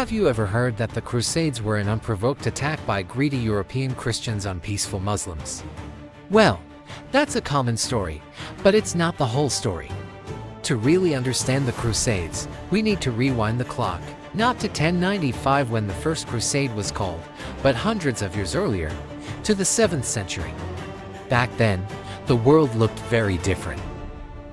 Have you ever heard that the Crusades were an unprovoked attack by greedy European Christians on peaceful Muslims? Well, that's a common story, but it's not the whole story. To really understand the Crusades, we need to rewind the clock, not to 1095 when the First Crusade was called, but hundreds of years earlier, to the 7th century. Back then, the world looked very different.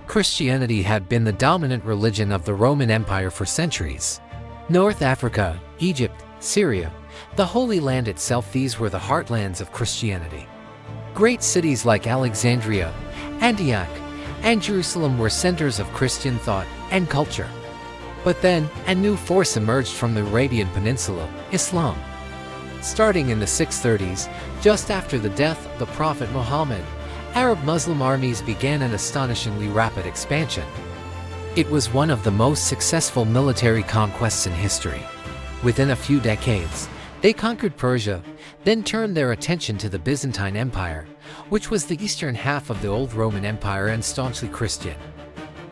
Christianity had been the dominant religion of the Roman Empire for centuries. North Africa, Egypt, Syria, the Holy Land itself, these were the heartlands of Christianity. Great cities like Alexandria, Antioch, and Jerusalem were centers of Christian thought and culture. But then, a new force emerged from the Arabian Peninsula, Islam. Starting in the 630s, just after the death of the Prophet Muhammad, Arab Muslim armies began an astonishingly rapid expansion. It was one of the most successful military conquests in history. Within a few decades, they conquered Persia, then turned their attention to the Byzantine Empire, which was the eastern half of the old Roman Empire and staunchly Christian.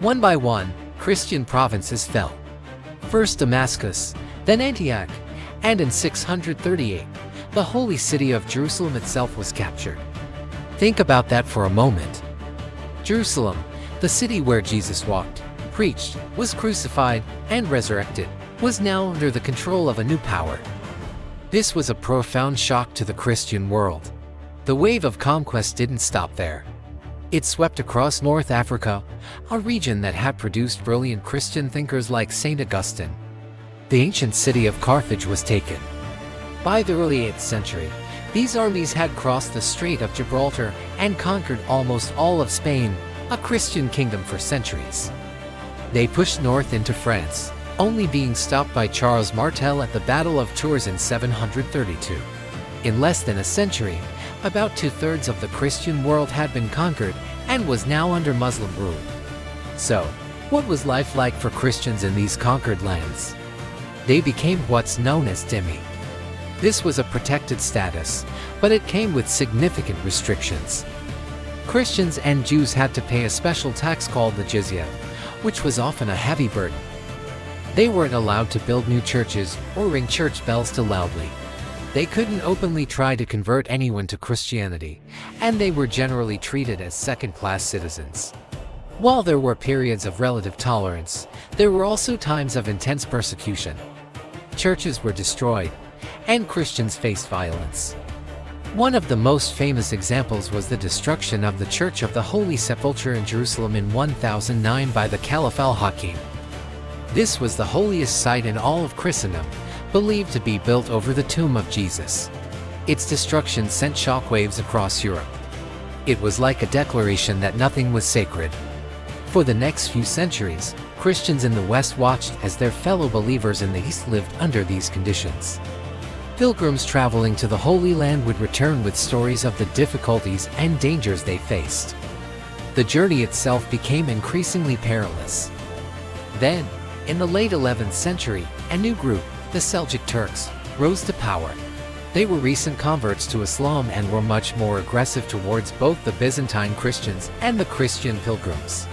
One by one, Christian provinces fell. First Damascus, then Antioch, and in 638, the holy city of Jerusalem itself was captured. Think about that for a moment. Jerusalem, the city where Jesus walked, preached, was crucified, and resurrected, was now under the control of a new power. This was a profound shock to the Christian world. The wave of conquest didn't stop there. It swept across North Africa, a region that had produced brilliant Christian thinkers like St. Augustine. The ancient city of Carthage was taken. By the early 8th century, these armies had crossed the Strait of Gibraltar and conquered almost all of Spain, a Christian kingdom for centuries. They pushed north into France, only being stopped by Charles Martel at the Battle of Tours in 732. In less than a century, about 2/3 of the Christian world had been conquered and was now under Muslim rule. So, what was life like for Christians in these conquered lands? They became what's known as dhimmi. This was a protected status, but it came with significant restrictions. Christians and Jews had to pay a special tax called the jizya, which was often a heavy burden. They weren't allowed to build new churches or ring church bells too loudly. They couldn't openly try to convert anyone to Christianity, and they were generally treated as second-class citizens. While there were periods of relative tolerance, there were also times of intense persecution. Churches were destroyed, and Christians faced violence. One of the most famous examples was the destruction of the Church of the Holy Sepulchre in Jerusalem in 1009 by the Caliph al-Hakim. This was the holiest site in all of Christendom, believed to be built over the tomb of Jesus. Its destruction sent shockwaves across Europe. It was like a declaration that nothing was sacred. For the next few centuries, Christians in the West watched as their fellow believers in the East lived under these conditions. Pilgrims traveling to the Holy Land would return with stories of the difficulties and dangers they faced. The journey itself became increasingly perilous. Then, in the late 11th century, a new group, the Seljuk Turks, rose to power. They were recent converts to Islam and were much more aggressive towards both the Byzantine Christians and the Christian pilgrims.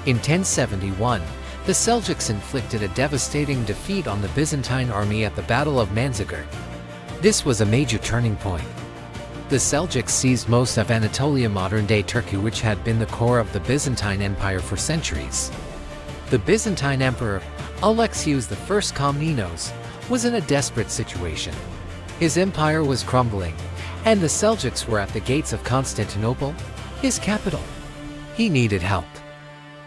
In 1071, the Seljuks inflicted a devastating defeat on the Byzantine army at the Battle of Manzikert. This was a major turning point. The Seljuks seized most of Anatolia, modern-day Turkey, which had been the core of the Byzantine Empire for centuries. The Byzantine Emperor, Alexius I Komnenos, was in a desperate situation. His empire was crumbling, and the Seljuks were at the gates of Constantinople, his capital. He needed help.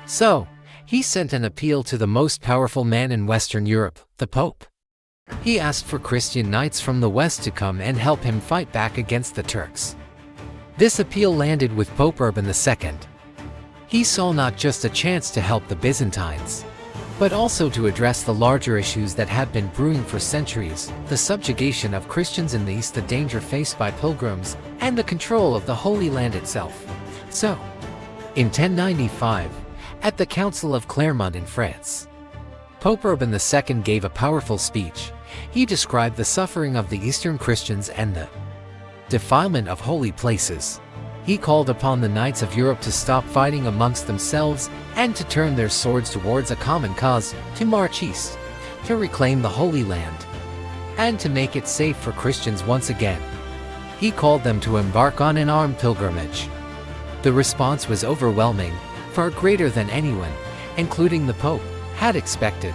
So, he sent an appeal to the most powerful man in Western Europe, the Pope. He asked for Christian knights from the West to come and help him fight back against the Turks. This appeal landed with Pope Urban II. He saw not just a chance to help the Byzantines, but also to address the larger issues that had been brewing for centuries: the subjugation of Christians in the East, the danger faced by pilgrims, and the control of the Holy Land itself. So, in 1095, at the Council of Clermont in France, Pope Urban II gave a powerful speech. He described the suffering of the Eastern Christians and the defilement of holy places. He called upon the knights of Europe to stop fighting amongst themselves and to turn their swords towards a common cause, to march east, to reclaim the Holy Land, and to make it safe for Christians once again. He called them to embark on an armed pilgrimage. The response was overwhelming, far greater than anyone, including the Pope, had expected.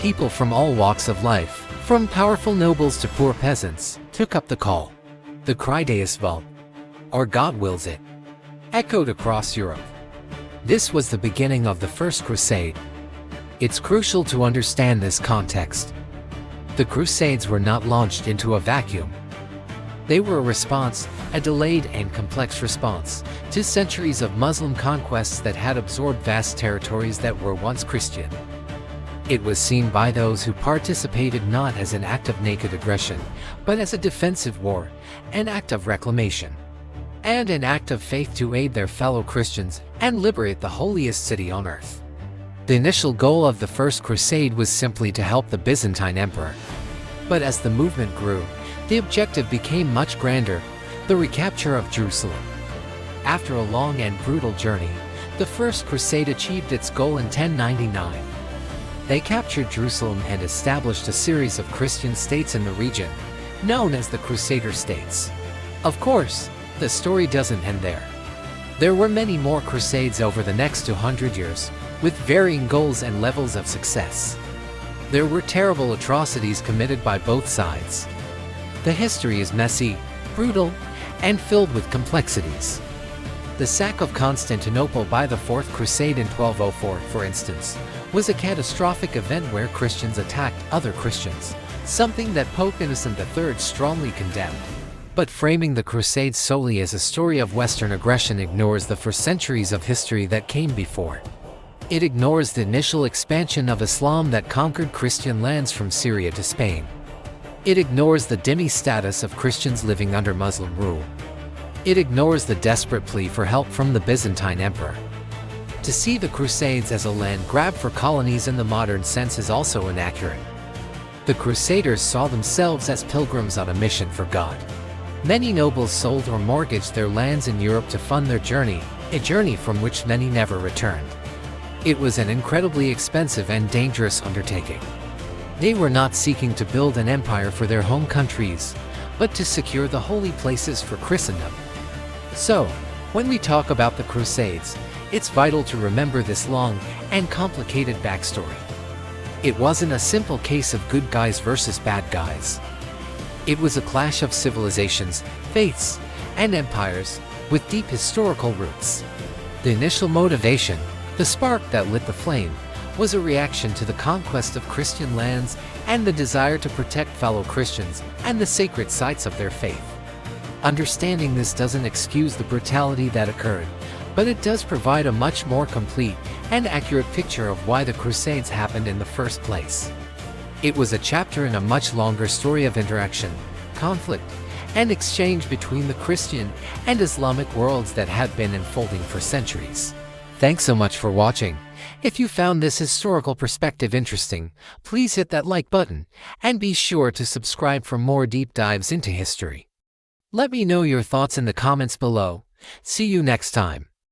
People from all walks of life, from powerful nobles to poor peasants, took up the call. The cry Deus vult, or God wills it, echoed across Europe. This was the beginning of the First Crusade. It's crucial to understand this context. The Crusades were not launched into a vacuum. They were a response, a delayed and complex response, to centuries of Muslim conquests that had absorbed vast territories that were once Christian. It was seen by those who participated not as an act of naked aggression, but as a defensive war, an act of reclamation, and an act of faith to aid their fellow Christians and liberate the holiest city on earth. The initial goal of the First Crusade was simply to help the Byzantine emperor. But as the movement grew, the objective became much grander: the recapture of Jerusalem. After a long and brutal journey, the First Crusade achieved its goal in 1099. They captured Jerusalem and established a series of Christian states in the region, known as the Crusader states. Of course, the story doesn't end there. There were many more crusades over the next 200 years, with varying goals and levels of success. There were terrible atrocities committed by both sides. The history is messy, brutal, and filled with complexities. The sack of Constantinople by the Fourth Crusade in 1204, for instance, was a catastrophic event where Christians attacked other Christians, something that Pope Innocent III strongly condemned. But framing the Crusades solely as a story of Western aggression ignores the 4 centuries of history that came before. It ignores the initial expansion of Islam that conquered Christian lands from Syria to Spain. It ignores the dhimmi status of Christians living under Muslim rule. It ignores the desperate plea for help from the Byzantine emperor. To see the Crusades as a land grab for colonies in the modern sense is also inaccurate. The Crusaders saw themselves as pilgrims on a mission for God. Many nobles sold or mortgaged their lands in Europe to fund their journey, a journey from which many never returned. It was an incredibly expensive and dangerous undertaking. They were not seeking to build an empire for their home countries, but to secure the holy places for Christendom. So, when we talk about the Crusades, it's vital to remember this long and complicated backstory. It wasn't a simple case of good guys versus bad guys. It was a clash of civilizations, faiths, and empires with deep historical roots. The initial motivation, the spark that lit the flame, was a reaction to the conquest of Christian lands and the desire to protect fellow Christians and the sacred sites of their faith. Understanding this doesn't excuse the brutality that occurred, but it does provide a much more complete and accurate picture of why the Crusades happened in the first place. It was a chapter in a much longer story of interaction, conflict, and exchange between the Christian and Islamic worlds that had been unfolding for centuries. Thanks so much for watching. If you found this historical perspective interesting, please hit that like button and be sure to subscribe for more deep dives into history. Let me know your thoughts in the comments below. See you next time.